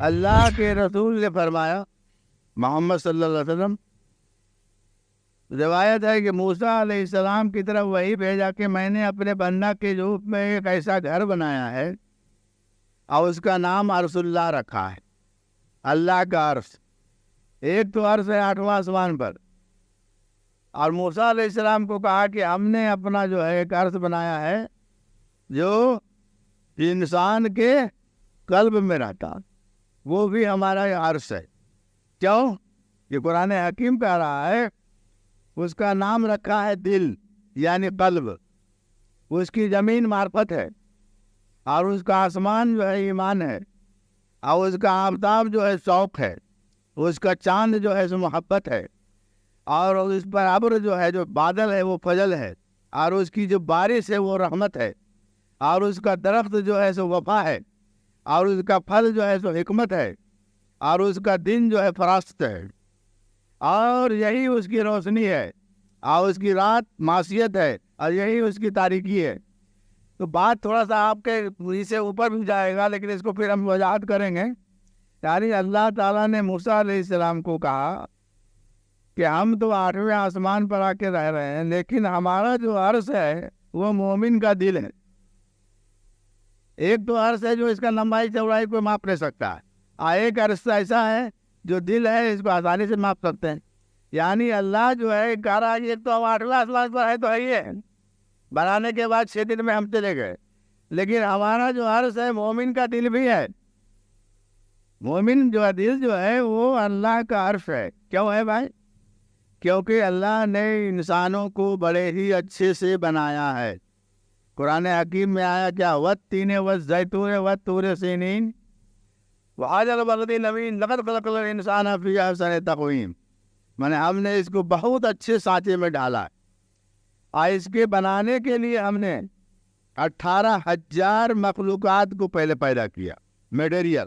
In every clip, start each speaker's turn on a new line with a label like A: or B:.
A: اللہ کے رسول نے فرمایا محمد صلی اللہ علیہ وسلم، روایت ہے کہ موسیٰ علیہ السلام کی طرف وہی بھیجا کہ میں نے اپنے بندہ کے روپ میں ایک ایسا گھر بنایا ہے اور اس کا نام عرش اللہ رکھا ہے، اللہ کا عرش۔ ایک تو عرش ہے 8واں آسمان پر، اور موسیٰ علیہ السلام کو کہا کہ ہم نے اپنا جو ہے ایک عرش بنایا ہے جو انسان کے قلب میں رہتا، وہ بھی ہمارا عرش ہے۔ کیوں؟ یہ قرآن حکیم کہہ رہا ہے اس کا نام رکھا ہے دل، یعنی قلب۔ اس کی زمین معرفت ہے، اور اس کا آسمان جو ہے ایمان ہے، اور اس کا آفتاب جو ہے شوق ہے، اس کا چاند جو ہے سو محبت ہے، اور اس پر ابر جو ہے جو بادل ہے وہ فضل ہے، اور اس کی جو بارش ہے وہ رحمت ہے، اور اس کا درخت جو ہے سو وفا ہے، اور اس کا پھل جو ہے سو حکمت ہے، اور اس کا دن جو ہے فراست ہے، اور یہی اس کی روشنی ہے، اور اس کی رات معصیت ہے، اور یہی اس کی تاریکی ہے۔ تو بات تھوڑا سا آپ کے سے اوپر بھی جائے گا، لیکن اس کو پھر ہم وضاحت کریں گے۔ یعنی اللہ تعالیٰ نے موسیٰ علیہ السلام کو کہا کہ ہم تو 8ویں آسمان پر آ کے رہ رہے ہیں، لیکن ہمارا جو عرش ہے وہ مومن کا دل ہے۔ ایک تو عرش ہے جو اس کا لمبائی چوڑائی کو ماپ لے سکتا ہے، اور ایک عرش ایسا ہے جو دل ہے اس کو آسانی سے ماپ سکتے ہیں۔ یعنی اللہ جو ہے کہہ رہا ہے ایک تو 8ویں آسمان پر ہے تو ہے ہی ہے، بنانے کے بعد 6 دن میں ہم چلے گئے، لیکن ہمارا جو عرش ہے مومن کا دل بھی ہے۔ مومن جو دل جو ہے وہ اللہ کا عرش ہے۔ کیوں ہے بھائی؟ کیونکہ اللہ نے انسانوں کو بڑے ہی اچھے سے بنایا ہے۔ قرآن حکیم میں آیا کیا؟ والتین والزیتون والطور سینین وحاجر البلد الامین لقد خلقنا الانسان فی احسن تقویم۔ میں ہم نے اس کو بہت اچھے سانچے میں ڈالا ہے، اور اس کے بنانے کے لیے ہم نے 18,000 مخلوقات کو پہلے پیدا کیا، میٹیریل۔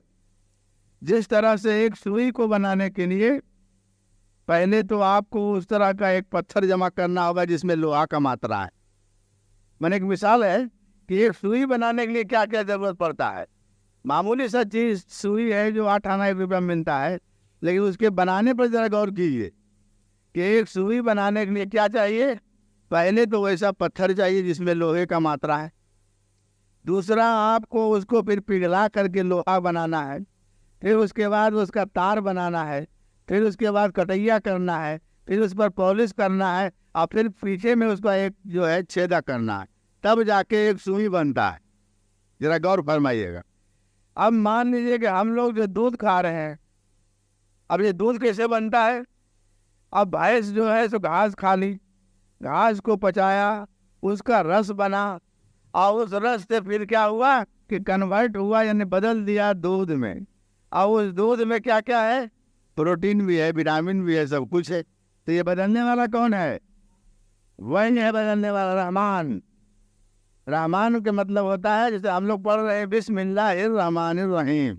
A: جس طرح سے ایک سوئی کو بنانے کے لیے پہلے تو آپ کو اس طرح کا ایک پتھر جمع کرنا ہوگا جس میں لوہا کا ماترا ہے۔ میں نے ایک مثال ہے کہ ایک سوئی بنانے کے لیے کیا کیا ضرورت پڑتا ہے۔ معمولی سا چیز سوئی ہے جو 8 روپے میں ملتا ہے، لیکن اس کے بنانے پر ذرا غور کیجیے کہ ایک سوئی بنانے کے لیے کیا چاہیے۔ پہلے تو ویسا پتھر چاہیے جس میں لوہے کا ماترا ہے، دوسرا آپ کو اس کو پھر پگھلا کر کے لوہا بنانا ہے، پھر اس کے بعد اس کا تار بنانا ہے، پھر اس کے بعد کٹیا کرنا ہے، پھر اس پر پالش کرنا ہے، اور پھر پیچھے میں اس کا ایک جو ہے چھیدا کرنا ہے، تب جا کے ایک سوئی بنتا ہے۔ ذرا غور فرمائیے گا۔ اب مان لیجیے کہ ہم لوگ جو دودھ کھا رہے ہیں، اب یہ دودھ کیسے بنتا ہے؟ اب بھینس جو ہے سو گھاس کھا لی، گھاس کو پچایا، اس کا رس بنا، اور اس رس سے پھر کیا ہوا کہ کنورٹ ہوا، یعنی بدل دیا دودھ میں، اور اس دودھ میں کیا کیا ہے؟ پروٹین بھی ہے، وٹامن بھی ہے، سب کچھ ہے۔ تو یہ بدلنے والا کون ہے؟ وہی ہے بدلنے والا، رحمان۔ رحمان کے مطلب ہوتا ہے جیسے ہم لوگ پڑھ رہے ہیں بسم اللہ الرحمن الرحیم،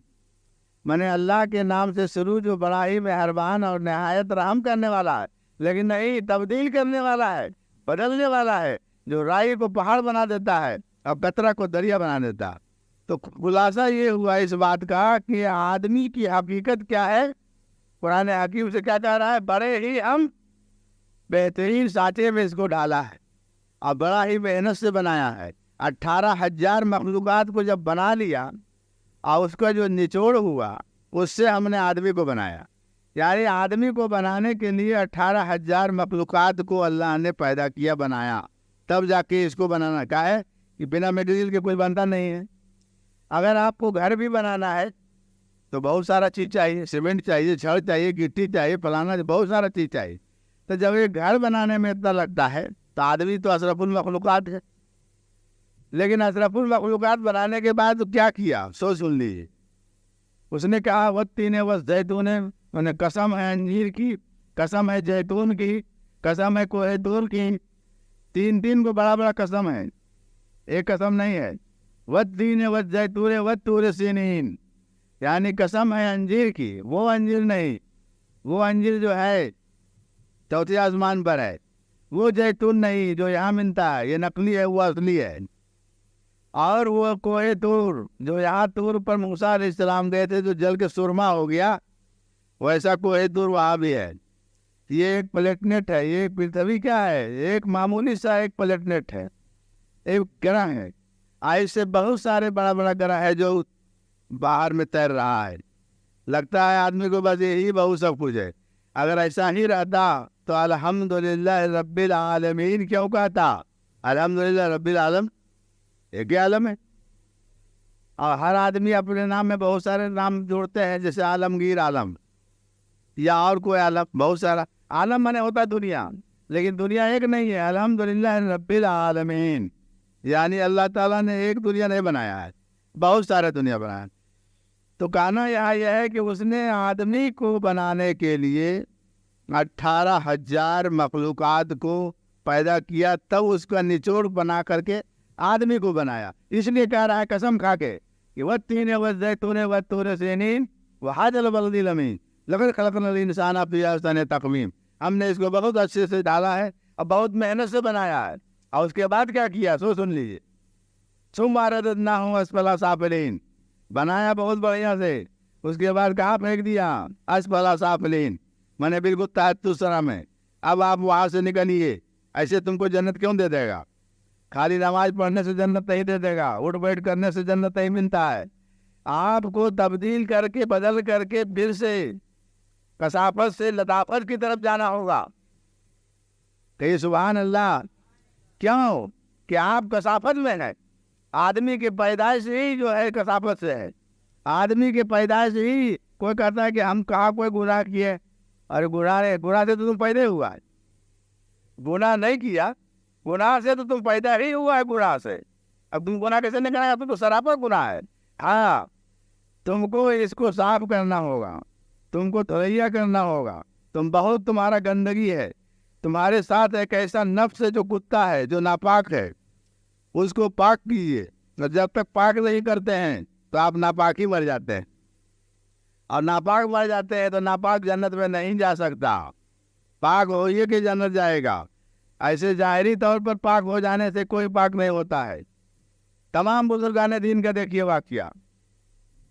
A: میں نے اللہ کے نام سے شروع جو بڑا ہی مہربان اور نہایت رحم کرنے والا ہے، لیکن نہیں، تبدیل کرنے والا ہے، بدلنے والا ہے، جو رائی کو پہاڑ بنا دیتا ہے اور قطرہ کو دریا بنا دیتا ہے۔ تو خلاصہ یہ ہوا اس بات کا کہ آدمی کی حقیقت کیا ہے؟ قرآن حکیم سے کیا کہہ رہا ہے؟ بڑے ہی ہم بہترین سانچے میں اس کو ڈالا ہے، اور بڑا ہی محنت سے بنایا ہے۔ 18,000 مخلوقات کو جب بنا لیا اور اس کا جو نچوڑ ہوا، اس سے ہم نے آدمی کو بنایا۔ یعنی آدمی کو بنانے کے لیے 18,000 مخلوقات کو اللہ نے پیدا کیا، بنایا، تب جا کے اس کو بنانا۔ کیا ہے کہ بنا میٹیریل کے کوئی بنتا نہیں ہے۔ اگر آپ کو گھر بھی بنانا ہے تو بہت سارا چیز چاہیے، سیمنٹ چاہیے، چھڑ چاہیے، گٹی چاہیے، فلانا، بہت سارا چیز چاہیے۔ تو جب یہ گھر بنانے میں اتنا لگتا ہے تو آدمی تو اشرف المخلوقات ہے، لیکن اشرف المخلوقات بنانے کے بعد کیا کیا سو سن لیجیے۔ اس نے کہا والتین والزیتون، انہیں قسم ہے انجیر کی، قسم ہے زیتون کی، قسم ہے کوہ طور کی۔ تین کو بڑا بڑا قسم ہے، ایک قسم نہیں ہے۔ والتین والزیتون والطور سینین، یعنی قسم ہے انجیر کی، وہ انجیر نہیں، وہ انجیر جو ہے چوتھے آسمان پر ہے، وہ زیتون نہیں جو یہاں ملتا ہے، یہ نقلی ہے، وہ اصلی ہے۔ اور وہ کوہ طور جو یہاں طور پر موسیٰ علیہ السلام گئے تھے جو جل کے سرما ہو گیا، ویسا کوہ طور وہاں بھی ہے. یہ ایک پلیٹنیٹ ہے، یہ پرتھوی کیا ہے، ایک معمولی سا ایک پلیٹنیٹ ہے، ایک گرہ ہے. ایسے بہت سارے بڑا بڑا گرہ ہے جو باہر میں تیر رہا ہے. لگتا ہے آدمی کو بس یہی بہت سب کچھ ہے. اگر ایسا ہی رہتا تو الحمدللہ رب العالمین کیوں کہتا؟ الحمدللہ رب العالم ایک ہی عالم ہے. اور ہر آدمی اپنے نام میں بہت سارے نام جوڑتے ہیں، جیسے عالمگیر عالم یا اور کوئی عالم. بہت سارا عالم مانے ہوتا ہے دنیا، لیکن دنیا ایک نہیں ہے. الحمدللہ رب العالمین یعنی اللہ تعالیٰ نے ایک دنیا نہیں بنایا ہے، بہت سارے دنیا بنایا. تو کہنا یہاں یہ ہے کہ اس نے آدمی کو بنانے کے لیے 18,000 مخلوقات کو پیدا کیا، تب اس کا نچوڑ بنا کر کے آدمی کو بنایا. اس لیے کہہ رہا ہے قسم کھا کے کہ وَالتِّينِ وَالزَّيْتُونِ وَالطُّورِ سِينِينَ وَهَٰذَا الْبَلَدِ الْأَمِينِ لَقَدْ خَلَقْنَا الْإِنسَانَ فِي أَحْسَنِ تَقْوِيمٍ. ہم نے اس کو بہت اچھے سے ڈالا ہے اور بہت محنت سے بنایا ہے. اور اس کے بعد کیا کیا سو سن لیجیے. ثُمَّ رَدَدْنَاهُ أَسْفَلَ سَافِلِينَ بنایا بہت بڑھیا سے، اس کے بعد کہاں پھینک دیا؟ اسفل سافلین میں نے بالکل تحت الثرى میں. اب آپ وہاں سے نکلیے. ایسے تم کو جنت کیوں دے دے گا؟ خالی نماز پڑھنے سے جنت نہیں دے دے گا، اٹھ بیٹھ کرنے سے جنت نہیں ملتا ہے. آپ کو تبدیل کر کے بدل کر کے پھر سے کثافت سے لطافت کی طرف جانا ہوگا. کہ سبحان اللہ. کیوں کہ آپ کثافت میں ہیں. آدمی کی پیدائش ہی جو ہے کثافت سے ہے. آدمی کی پیدائش ہی کوئی کہتا ہے کہ ہم کہاں کوئی گناہ کیے. ارے گناہ سے تو تم پیدا ہوا ہے. گناہ نہیں کیا، گناہ سے تو تم پیدا ہی ہوا ہے گناہ سے. اب تم گناہ کیسے نہیں کرنا؟ تو سراپا گناہ ہے. ہاں تم کو اس کو صاف کرنا ہوگا، تم کو تریا کرنا ہوگا. تمہارا گندگی ہے تمہارے ساتھ. ایک ایسا نفس ہے جو کتا ہے، جو ناپاک ہے، اس کو پاک کیجیے. اور جب تک پاک نہیں کرتے ہیں تو آپ ناپاک ہی مر جاتے ہیں. اور ناپاک مر جاتے ہیں تو ناپاک جنت میں نہیں جا سکتا. پاک ہوئیے کہ جنت جائے گا. ایسے ظاہری طور پر پاک ہو جانے سے کوئی پاک نہیں ہوتا ہے. تمام بزرگان دین کا دیکھیے واقعہ.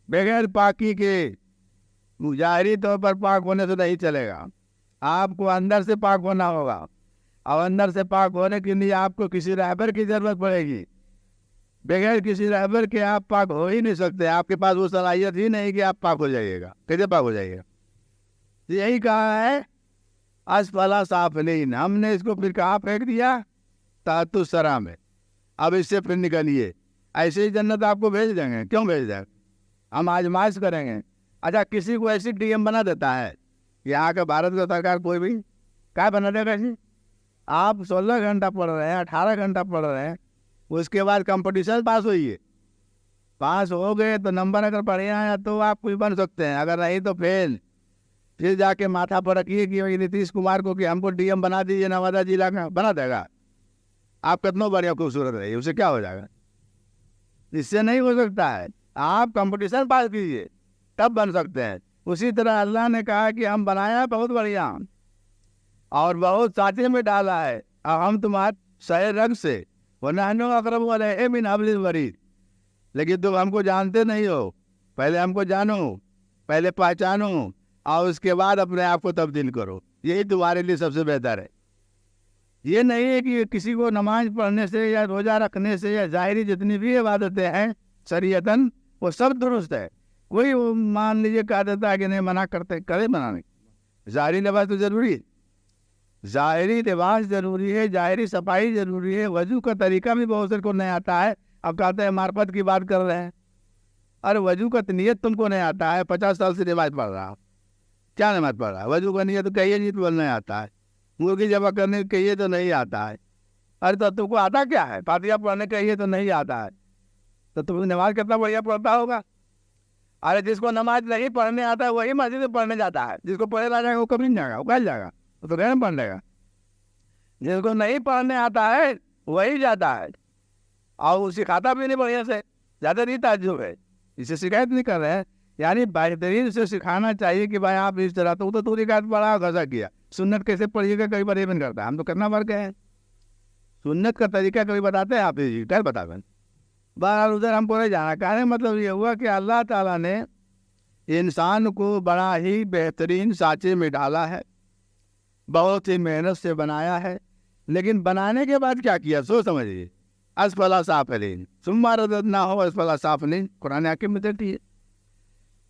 A: بغیر پاکی کے ظاہری طور پر پاک ہونے سے نہیں چلے گا. آپ کو اندر سے پاک ہونا ہوگا. اور اندر سے پاک ہونے کے لیے آپ کو کسی رہبر کی ضرورت پڑے گی. بغیر کسی رہبر کے آپ پاک ہو ہی نہیں سکتے. آپ کے پاس وہ صلاحیت ہی نہیں کہ آپ پاک ہو جائیے گا. کیسے پاک ہو جائیے گا؟ یہی کہا ہے اسفل سافلین. ہم نے اس کو پھر کہاں پھینک دیا؟ تحت الثرى میں. اب اس سے پھر نکلیے. ایسے ہی جنت آپ کو بھیج دیں گے. کیوں بھیج دیں؟ ہم آزمائش کریں گے. اچھا کسی کو ایسی ڈی ایم بنا دیتا ہے یہاں کا بھارت کا سرکار کوئی بھی کیا بنا دے گا؟ آپ 16 گھنٹہ پڑھ رہے ہیں، 18 گھنٹہ پڑھ رہے ہیں، اس کے بعد کمپٹیشن پاس ہوئیے. پاس ہو گئے تو نمبر اگر بڑھیا ہے تو آپ کوئی بن سکتے ہیں، اگر نہیں تو فیل. پھر جا کے ماتھا پر رکھیے کہ نتیش کمار کو کہ ہم کو ڈی ایم بنا دیجیے نوادہ ضلع کا. بنا دے گا. آپ کتنا بڑھیا خوبصورت رہیے، اسے کیا ہو جائے گا؟ اس سے نہیں ہو سکتا ہے. آپ کمپٹیشن پاس کیجیے تب بن سکتے ہیں. اسی طرح اللہ نے کہا کہ ہم بنایا بہت بڑھیا اور بہت سانچے میں ڈالا ہے، اور ہم تمہارے سہ رگ سے وَنَحْنُ أَقْرَبُ إِلَيْهِ مِنْ حَبْلِ الْوَرِيدِ. لیکن تم ہم کو جانتے نہیں ہو. پہلے ہم کو جانو، پہلے پہچانو، اور اس کے بعد اپنے آپ کو تبدیل کرو. یہی تمہارے لیے سب سے بہتر ہے. یہ نہیں ہے کہ کسی کو نماز پڑھنے سے یا روزہ رکھنے سے یا ظاہری جتنی بھی عبادتیں ہیں شریعتاً وہ سب درست ہے. کوئی مان لیجیے کہہ دیتا ہے کہ نہیں منع کرتے، کرے بنانے. ظاہری لباس تو ضروری ہے، ظاہری لباس ضروری ہے، ظاہری صفائی ضروری ہے. وضو کا طریقہ بھی بہت سے کو نہیں آتا ہے. اب کہتے ہیں معرفت کی بات کر رہے ہیں. ارے وضو کا نیت تم کو نہیں آتا ہے. 50 سال سے نماز پڑھ رہا، کیا نماز پڑھ رہا ہے؟ وضو کا نیت تو کہیے نہیں تو نہیں آتا ہے. مرغی جمع کرنے کہیے تو نہیں آتا ہے. ارے تو تم کو آتا کیا ہے؟ فاتحہ پڑھنے کہیے تو نہیں آتا ہے. تو تم نماز کتنا بڑھیا پڑھتا ہوگا. ارے جس کو نماز نہیں پڑھنے آتا ہے وہی مسجد میں پڑھنے جاتا ہے. جس کو پڑھے لا جائے گا وہ کبھی نہیں جائے گا، وہ کل جائے گا، وہ تو غیر پڑھ لے گا. جس کو نہیں پڑھنے آتا ہے وہی جاتا ہے اور وہ سکھاتا بھی نہیں بڑھیا سے. زیادہ نہیں تعجب ہے، اسے شکایت نہیں کر رہے ہیں. یعنی بہترین سے سکھانا چاہیے کہ بھائی آپ اس طرح تو شکایت پڑھا گزا کیا. سنت کیسے پڑھیے گا کئی بار یہ بھی کرتا ہے. ہم تو کرنا بھر گئے ہیں. سنت کا طریقہ کبھی بتاتے ہیں آپ؟ کیا بتا دیں. بہرحال ادھر ہم کو نہیں جانا. کہنے مطلب یہ ہوا کہ اللہ تعالیٰ نے انسان کو بڑا ہی بہترین سانچے میں ڈالا ہے, بہت ہی محنت سے بنایا ہے, لیکن بنانے کے بعد کیا کیا سو سمجھیے. اسفل سافلین ثم رددناہ اسفل سافلین قرآن حکیم میں دیتی ہے.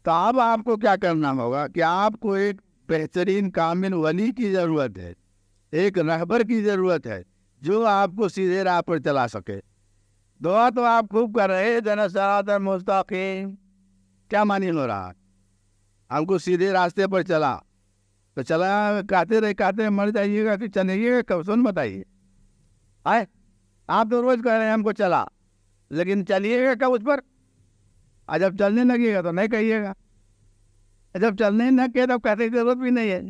A: تو اب آپ کو کیا کرنا ہوگا کہ آپ کو ایک بہترین کامل ولی کی ضرورت ہے, ایک رہبر کی ضرورت ہے جو آپ کو سیدھے راہ پر چلا سکے. دعا تو آپ خوب کر رہے جنا صراط المستقیم, کیا معنی ہو رہا؟ ہم کو سیدھے راستے پر چلا تو چلا کہتے رہے مر جائیے گا کہ چلیے گا کب؟ سن بتائیے. آئے آپ تو روز کہہ رہے ہیں ہم کو چلا, لیکن چلیے گا کب اس پر؟ جب چلنے لگے گا تو نہیں کہیے گا, جب چلنے نہ کہ تب کہتے ضرورت بھی نہیں ہے.